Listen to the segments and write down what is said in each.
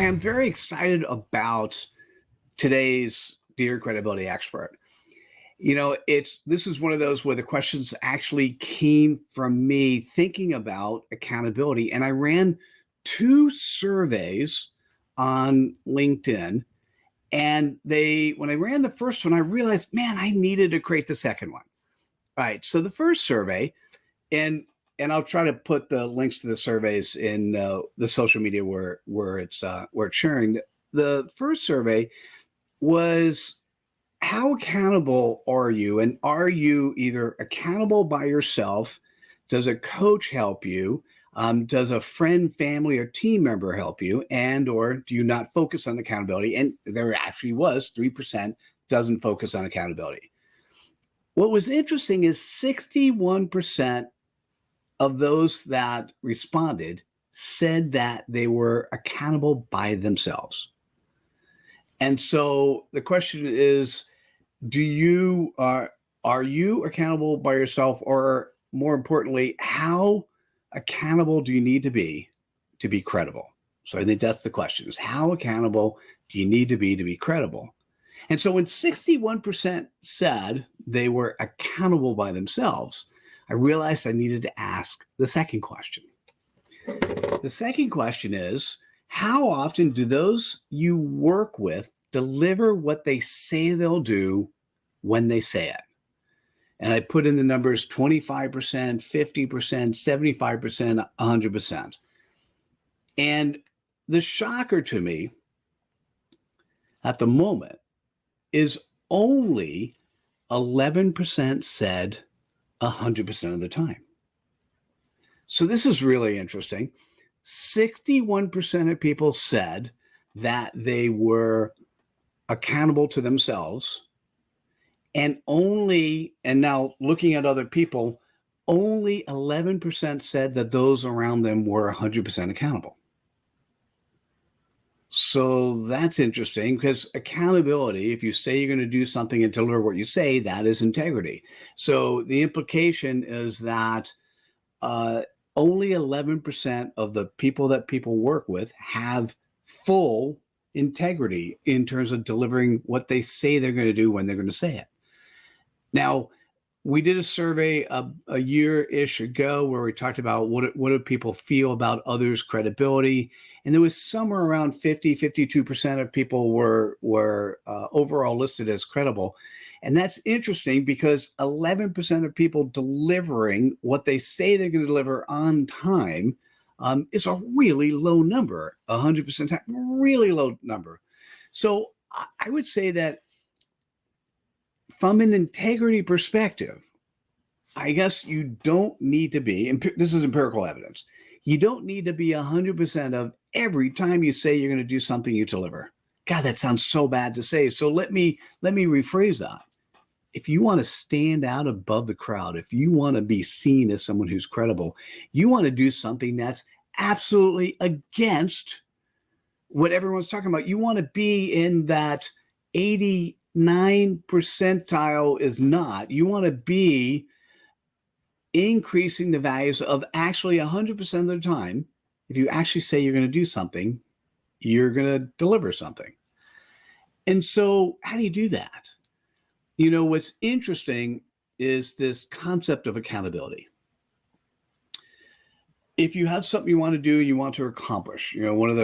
am very excited about today's Dear Credibility Expert. This is one of those where the questions actually came from me thinking about accountability. And I ran two surveys on LinkedIn. And when I ran the first one, I realized, man, I needed to create the second one. All right. So the first survey, and I'll try to put the links to the surveys in the social media where it's sharing. The first survey was, how accountable are you? And are you either accountable by yourself? Does a coach help you? Does a friend, family, or team member help you? And or do you not focus on accountability? And there actually was 3% doesn't focus on accountability. What was interesting is 61% of those that responded said that they were accountable by themselves. And so the question is, are you accountable by yourself, or more importantly, how accountable do you need to be credible? So I think that's the question, is how accountable do you need to be credible? And so when 61% said they were accountable by themselves, I realized I needed to ask the second question. The second question is, how often do those you work with deliver what they say they'll do when they say it? And I put in the numbers 25%, 50%, 75%, 100%. And the shocker to me at the moment is only 11% said 100% of the time. So this is really interesting. 61% of people said that they were accountable to themselves, and now looking at other people, only 11% said that those around them were 100% accountable. So that's interesting, because accountability, if you say you're going to do something and deliver what you say, that is integrity. So the implication is that only 11% of the people that people work with have full integrity in terms of delivering what they say they're going to do when they're going to say it. Now, we did a survey a year-ish ago where we talked about what do people feel about others' credibility. And there was somewhere around 52% of people were overall listed as credible. And that's interesting, because 11% of people delivering what they say they're going to deliver on time is a really low number. 100% time, really low number. So I would say that from an integrity perspective, I guess you don't need to be, and this is empirical evidence, you don't need to be 100% of every time you say you're going to do something you deliver. God, that sounds so bad to say. So let me rephrase that. If you want to stand out above the crowd, if you want to be seen as someone who's credible, you want to do something that's absolutely against what everyone's talking about. You want to be in that 89 percentile is not. You want to be increasing the values of actually 100% of the time. If you actually say you're going to do something, you're going to deliver something. And so how do you do that? What's interesting is this concept of accountability. If you have something you want to do, you want to accomplish, one of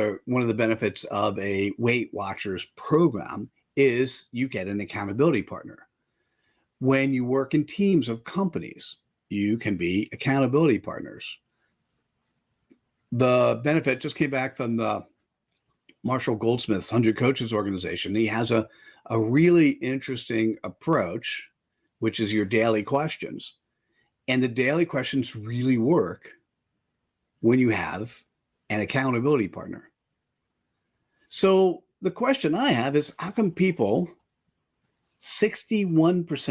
the benefits of a Weight Watchers program is you get an accountability partner. When you work in teams of companies, you can be accountability partners. The benefit just came back from the Marshall Goldsmith's 100 Coaches organization. He has a really interesting approach, which is your daily questions. And the daily questions really work when you have an accountability partner. So the question I have is, how come 61%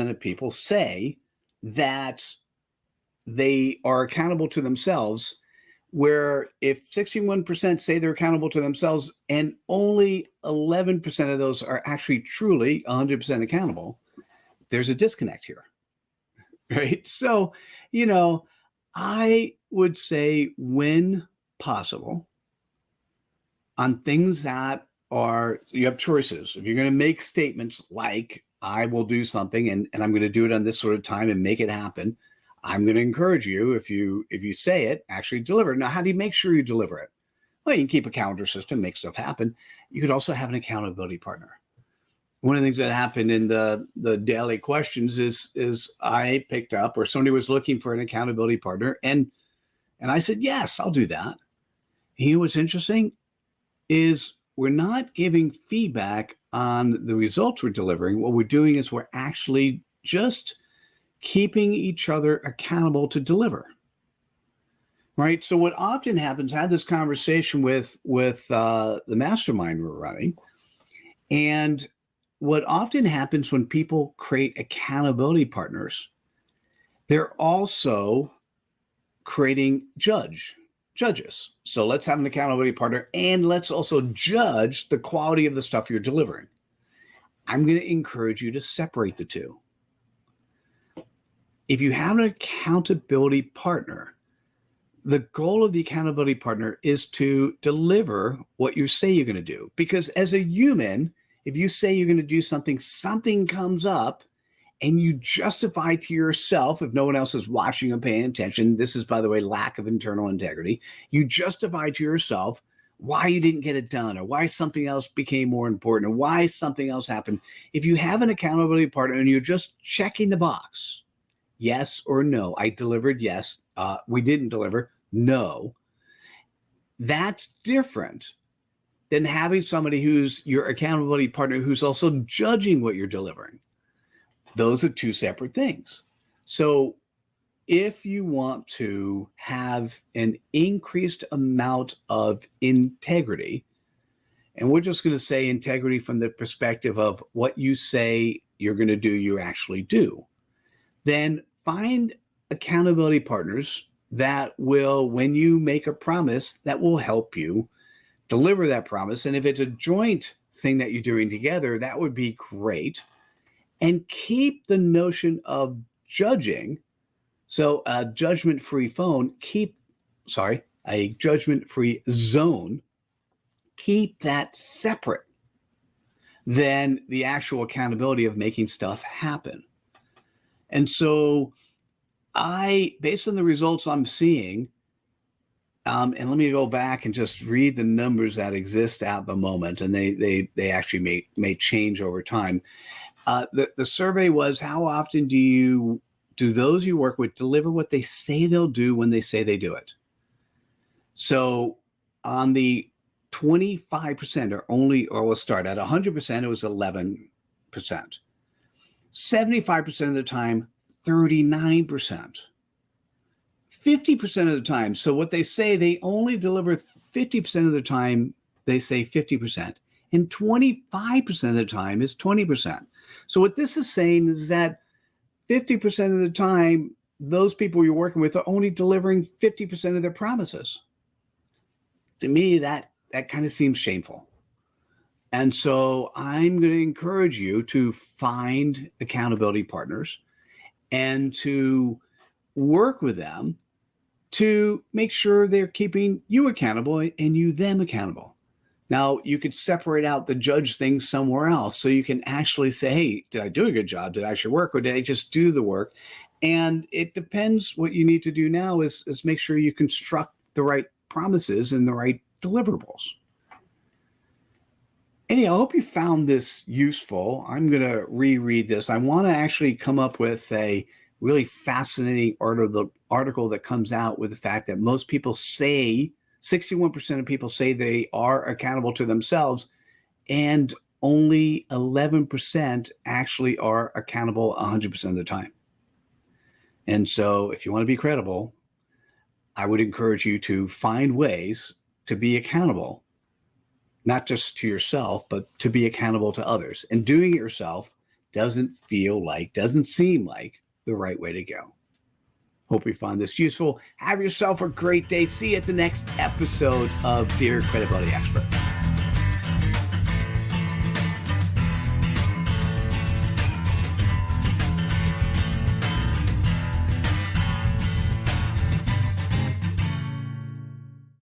of people say that they are accountable to themselves, where if 61% say they're accountable to themselves and only 11% of those are actually truly 100% accountable, there's a disconnect here, right? So, I would say, when possible, on things that are, you have choices. If you're going to make statements like, I will do something and I'm going to do it on this sort of time and make it happen, I'm going to encourage you, if you say it, actually deliver. Now, how do you make sure you deliver it? Well, you can keep a calendar system, make stuff happen. You could also have an accountability partner. One of the things that happened in the daily questions is I picked up, or somebody was looking for an accountability partner, and I said, yes, I'll do that. You know what's interesting is we're not giving feedback on the results we're delivering. What we're doing is we're actually just keeping each other accountable to deliver. Right. So what often happens, I had this conversation with the mastermind we're running, and what often happens when people create accountability partners, they're also creating judges. So let's have an accountability partner, and let's also judge the quality of the stuff you're delivering. I'm going to encourage you to separate the two. If you have an accountability partner, the goal of the accountability partner is to deliver what you say you're going to do. Because as a human, if you say you're going to do something, something comes up and you justify to yourself, if no one else is watching or paying attention, this is, by the way, lack of internal integrity. You justify to yourself why you didn't get it done, or why something else became more important, or why something else happened. If you have an accountability partner and you're just checking the box, yes or no, I delivered, yes, we didn't deliver, no, that's different than having somebody who's your accountability partner who's also judging what you're delivering. Those are two separate things. So if you want to have an increased amount of integrity, and we're just going to say integrity from the perspective of what you say you're going to do, you actually do, then find accountability partners that will, when you make a promise, that will help you deliver that promise. And if it's a joint thing that you're doing together, that would be great. And keep the notion of judging. So a judgment-free a judgment-free zone, keep that separate than the actual accountability of making stuff happen. And so based on the results I'm seeing, and let me go back and just read the numbers that exist at the moment, and they actually may change over time. The survey was, how often do those you work with deliver what they say they'll do when they say they do it? So on the 25%, or we'll start at 100%, it was 11%. 75% of the time, 39%. 50% of the time. So what they say, they only deliver 50% of the time, they say 50%. And 25% of the time is 20%. So what this is saying is that 50% of the time, those people you're working with are only delivering 50% of their promises. To me, that kind of seems shameful. And so I'm going to encourage you to find accountability partners and to work with them to make sure they're keeping you accountable and you them accountable. Now, you could separate out the judge thing somewhere else so you can actually say, hey, did I do a good job? Did I actually work, or did I just do the work? And it depends. What you need to do now is make sure you construct the right promises and the right deliverables. Anyhow, I hope you found this useful. I'm going to reread this. I want to actually come up with a really fascinating article that comes out with the fact that most people say, 61% of people say they are accountable to themselves, and only 11% actually are accountable 100% of the time. And so if you want to be credible, I would encourage you to find ways to be accountable, not just to yourself, but to be accountable to others. And doing it yourself doesn't seem like the right way to go. Hope you found this useful. Have yourself a great day. See you at the next episode of Dear Credibility Expert.